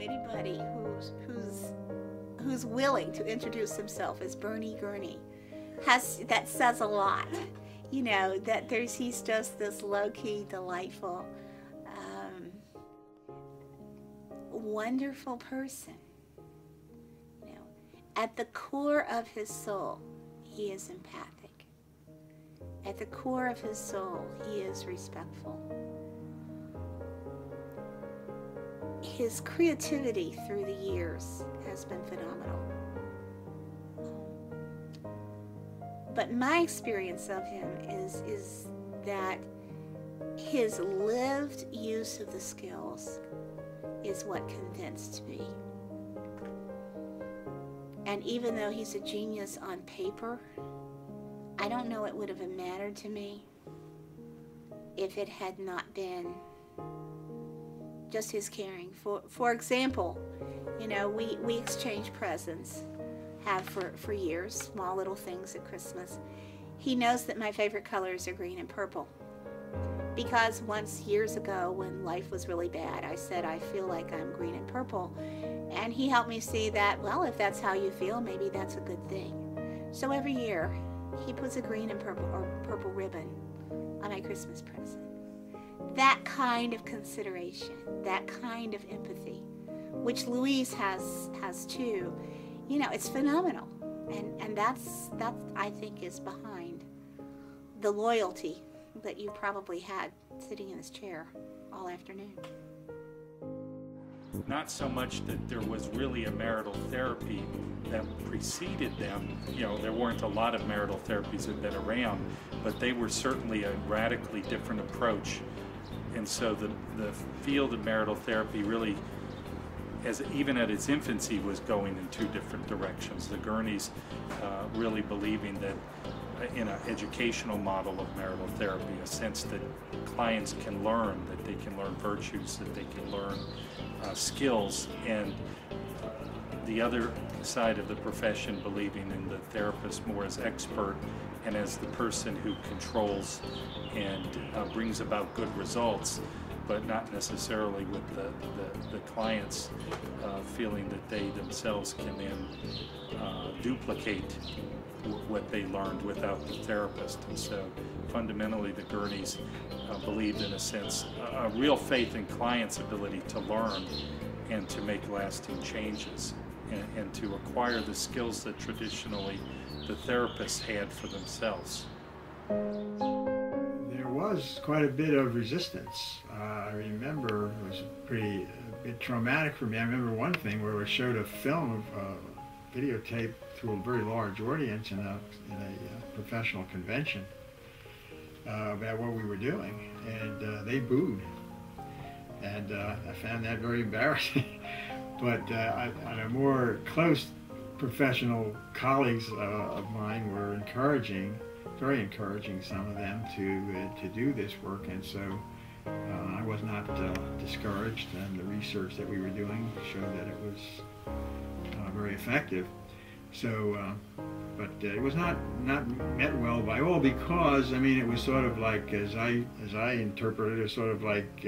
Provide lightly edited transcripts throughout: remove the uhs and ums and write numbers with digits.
anybody who's willing to introduce himself as Bernie Gurney that says a lot. You know, that he's just this low-key, delightful, wonderful person. You know, at the core of his soul, he is empathic. At the core of his soul, he is respectful. His creativity through the years has been phenomenal. But my experience of him is that his lived use of the skills is what convinced me. And even though he's a genius on paper, I don't know it would have mattered to me if it had not been just his caring. For example, you know, we exchange presents, have for years, small little things at Christmas. He knows that my favorite colors are green and purple. Because once years ago when life was really bad, I said I feel like I'm green and purple. And he helped me see that, well, if that's how you feel, maybe that's a good thing. So every year, he puts a green and purple ribbon on my Christmas present. That kind of consideration, that kind of empathy, which Louise has too, you know, it's phenomenal. And that I think is behind the loyalty that you probably had sitting in this chair all afternoon. Not so much that there was really a marital therapy that preceded them. You know, there weren't a lot of marital therapies that had been around, but they were certainly a radically different approach. And so the field of marital therapy really, even at its infancy, was going in two different directions. The Gurneys really believing that in an educational model of marital therapy, a sense that clients can learn, that they can learn virtues, that they can learn skills, and the other side of the profession believing in the therapist more as expert and as the person who controls and brings about good results, but not necessarily with the clients feeling that they themselves can then duplicate what they learned without the therapist. And so fundamentally the Gurneys believed, in a sense, a real faith in clients' ability to learn and to make lasting changes and to acquire the skills that traditionally the therapists had for themselves. There was quite a bit of resistance. I remember it was a bit traumatic for me. I remember one thing where we showed a film of videotape to a very large audience in a professional convention about what we were doing, and they booed, and I found that very embarrassing. But on a more close professional colleagues of mine were encouraging, very encouraging, some of them to do this work, and so I was not discouraged, and the research that we were doing showed that it was very effective. So, but it was not met well by all, because I mean it was sort of like, as I interpreted it, sort of like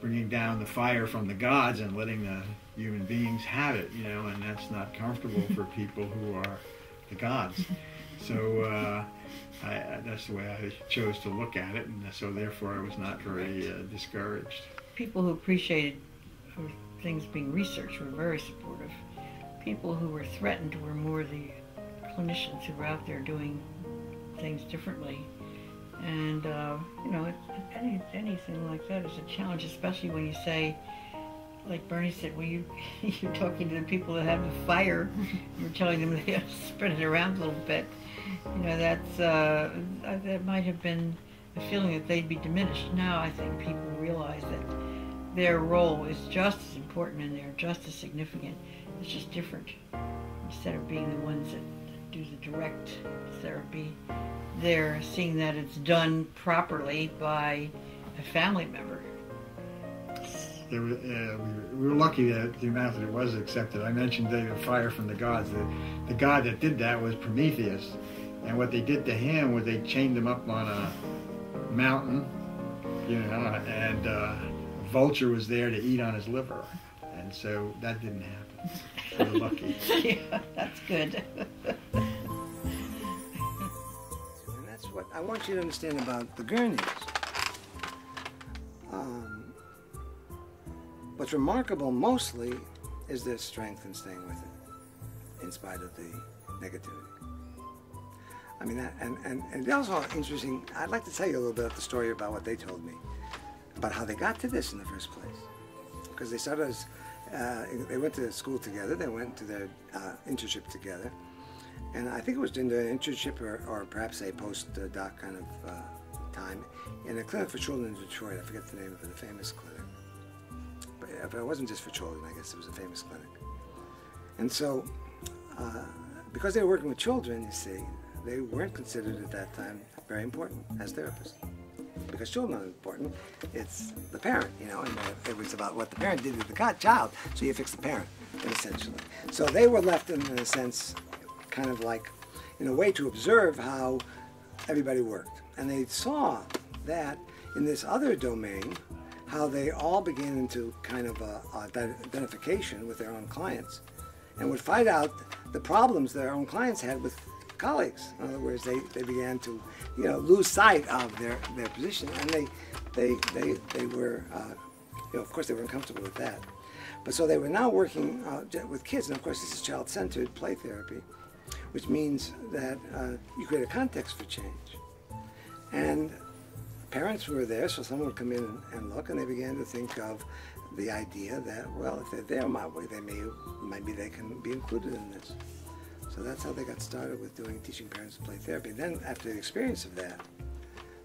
bringing down the fire from the gods and letting the human beings have it, you know, and that's not comfortable for people who are the gods. So that's the way I chose to look at it, and so therefore I was not very discouraged. People who appreciated things being researched were very supportive. People who were threatened were more the clinicians who were out there doing things differently. And, you know, anything like that is a challenge, especially when you say, like Bernie said, well, you're talking to the people that have the fire, you're telling them they have to spread it around a little bit. You know, that might have been a feeling that they'd be diminished. Now I think people realize that their role is just as important and they're just as significant. It's just different. Instead of being the ones that do the direct therapy, they're seeing that it's done properly by a family member. We were lucky that the amount that it was accepted. I mentioned the fire from the gods. The god that did that was Prometheus. And what they did to him was they chained him up on a mountain, you know, and a vulture was there to eat on his liver. And so that didn't happen. We're lucky. Yeah, that's good. And that's what I want you to understand about the Gurneys. What's remarkable mostly is their strength in staying with it, in spite of the negativity. I mean, and also interesting, I'd like to tell you a little bit of the story about what they told me, about how they got to this in the first place. Because they started as, they went to school together, they went to their internship together, and I think it was during their internship or perhaps a post-doc kind of time in a clinic for children in Detroit. I forget the name of it, a famous clinic. But it wasn't just for children, I guess it was a famous clinic. And so, because they were working with children, you see, they weren't considered at that time very important as therapists. Because children aren't important, it's the parent, you know, and it was about what the parent did to the child, so you fix the parent, essentially. So they were left in a sense, kind of like, in a way to observe how everybody worked. And they saw that in this other domain, how they all began into kind of identification with their own clients and would find out the problems their own clients had with colleagues. In other words, they began to, you know, lose sight of their position, and they were, you know, of course they were uncomfortable with that. But so they were now working with kids, and of course this is child-centered play therapy, which means that you create a context for change. And parents were there, so someone would come in and look, and they began to think of the idea that, well, if they're there my way, maybe they can be included in this. So that's how they got started with teaching parents to play therapy. Then, after the experience of that,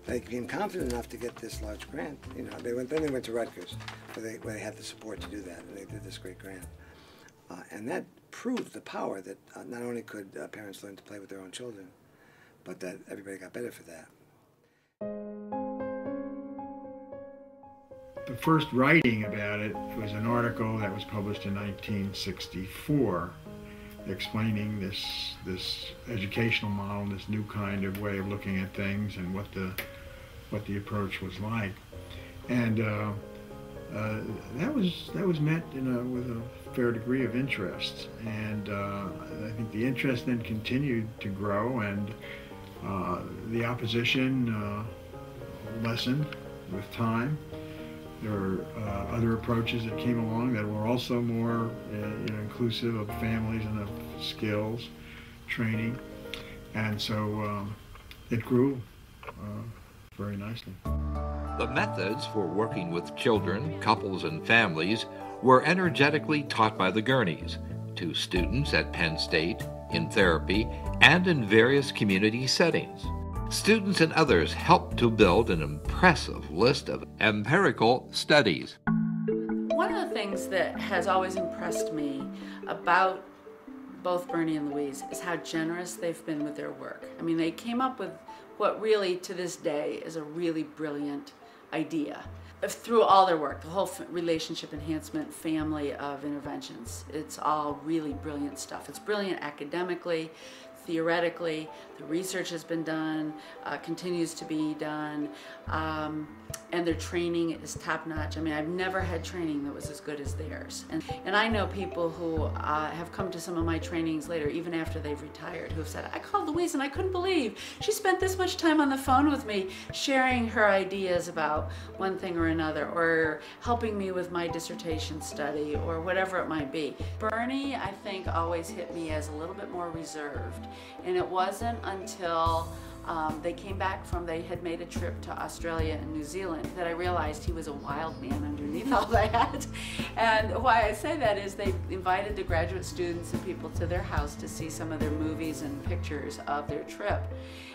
they became confident enough to get this large grant. You know, then they went to Rutgers, where they had the support to do that, and they did this great grant. And that proved the power that not only could parents learn to play with their own children, but that everybody got better for that. The first writing about it was an article that was published in 1964 explaining this educational model, this new kind of way of looking at things and what the approach was like. And that was met with a fair degree of interest. And I think the interest then continued to grow, and the opposition lessened with time. There were other approaches that came along that were also more inclusive of families and of skills, training, and so it grew very nicely. The methods for working with children, couples, and families were energetically taught by the Gurneys to students at Penn State, in therapy, and in various community settings. Students and others helped to build an impressive list of empirical studies. One of the things that has always impressed me about both Bernie and Louise is how generous they've been with their work. I mean, they came up with what really, to this day, is a really brilliant idea. Through all their work, the whole relationship enhancement family of interventions, it's all really brilliant stuff. It's brilliant academically, theoretically, the research has been done, continues to be done, and their training is top-notch. I mean, I've never had training that was as good as theirs. And I know people who have come to some of my trainings later, even after they've retired, who have said, I called Louise and I couldn't believe she spent this much time on the phone with me, sharing her ideas about one thing or another, or helping me with my dissertation study, or whatever it might be. Bernie, I think, always hit me as a little bit more reserved. And it wasn't until they came back they had made a trip to Australia and New Zealand that I realized he was a wild man underneath all that. And why I say that is they invited the graduate students and people to their house to see some of their movies and pictures of their trip.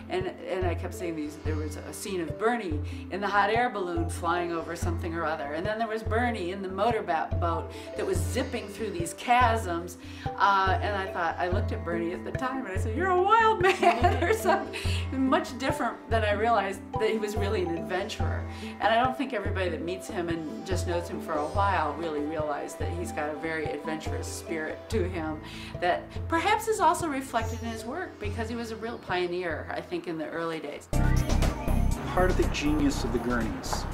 And I kept seeing there was a scene of Bernie in the hot air balloon flying over something or other. And then there was Bernie in the motorboat that was zipping through these chasms. And I looked at Bernie at the time and I said, you're a wild man, or something. Much different than I realized that he was really an adventurer. And I don't think everybody that meets him and just knows him for a while really realized that he's got a very adventurous spirit to him that perhaps is also reflected in his work, because he was a real pioneer, I think, in the early days. Part of the genius of the Gurneys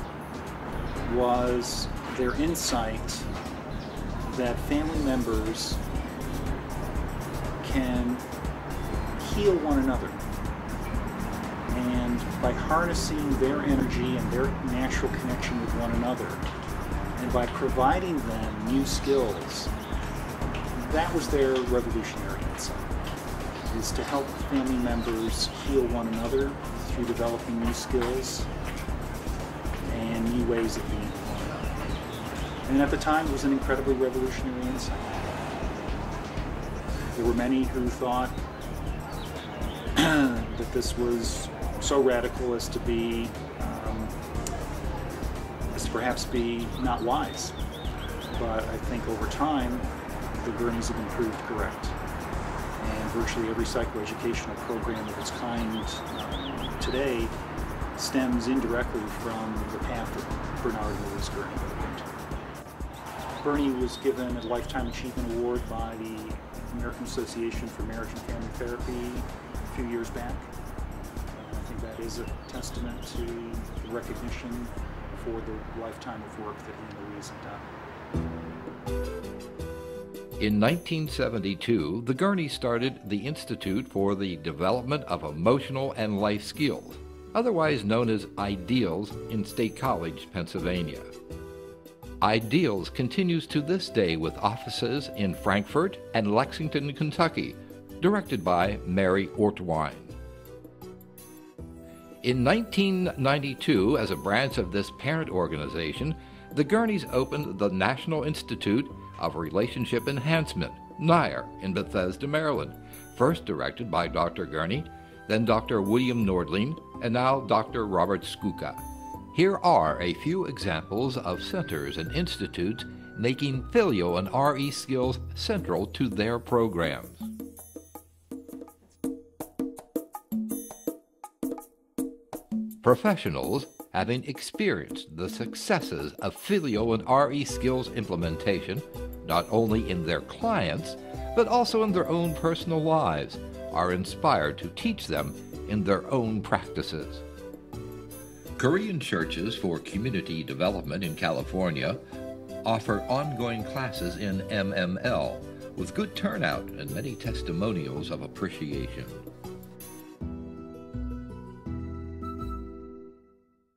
was their insight that family members can heal one another. And by harnessing their energy and their natural connection with one another, and by providing them new skills, that was their revolutionary insight, is to help family members heal one another through developing new skills and new ways of being with one another. And at the time, it was an incredibly revolutionary insight. There were many who thought that this was so radical as to be, as to perhaps be not wise. But I think over time, the Gurneys have been proved correct. And virtually every psychoeducational program of its kind today stems indirectly from the path that Bernard Lewis Gurney opened. Bernie was given a Lifetime Achievement Award by the American Association for Marriage and Family Therapy a few years back. I think that is a testament to the recognition for the lifetime of work that he and Louise have done. In 1972, the Gurneys started the Institute for the Development of Emotional and Life Skills, otherwise known as IDEALS, in State College, Pennsylvania. IDEALS continues to this day with offices in Frankfort and Lexington, Kentucky, directed by Mary Ortwine. In 1992, as a branch of this parent organization, the Gurneys opened the National Institute of Relationship Enhancement, NIRE, in Bethesda, Maryland, first directed by Dr. Gurney, then Dr. William Nordling, and now Dr. Robert Skuka. Here are a few examples of centers and institutes making phileo and RE skills central to their programs. Professionals having experienced the successes of phileo and RE skills implementation, not only in their clients, but also in their own personal lives, are inspired to teach them in their own practices. Korean Churches for Community Development in California offer ongoing classes in MML with good turnout and many testimonials of appreciation.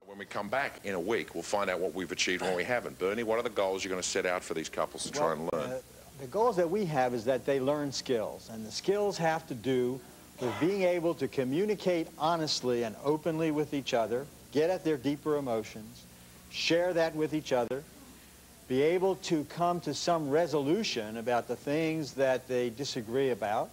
When we come back in a week, we'll find out what we've achieved and what we haven't. Bernie, what are the goals you're going to set out for these couples to try and learn? The goals that we have is that they learn skills, and the skills have to do with being able to communicate honestly and openly with each other, get at their deeper emotions, share that with each other, be able to come to some resolution about the things that they disagree about.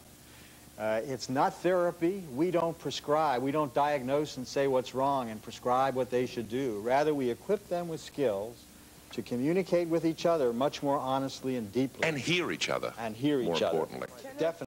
It's not therapy. We don't prescribe. We don't diagnose and say what's wrong and prescribe what they should do. Rather, we equip them with skills to communicate with each other much more honestly and deeply. And hear each other. And hear each other. More importantly. Definitely.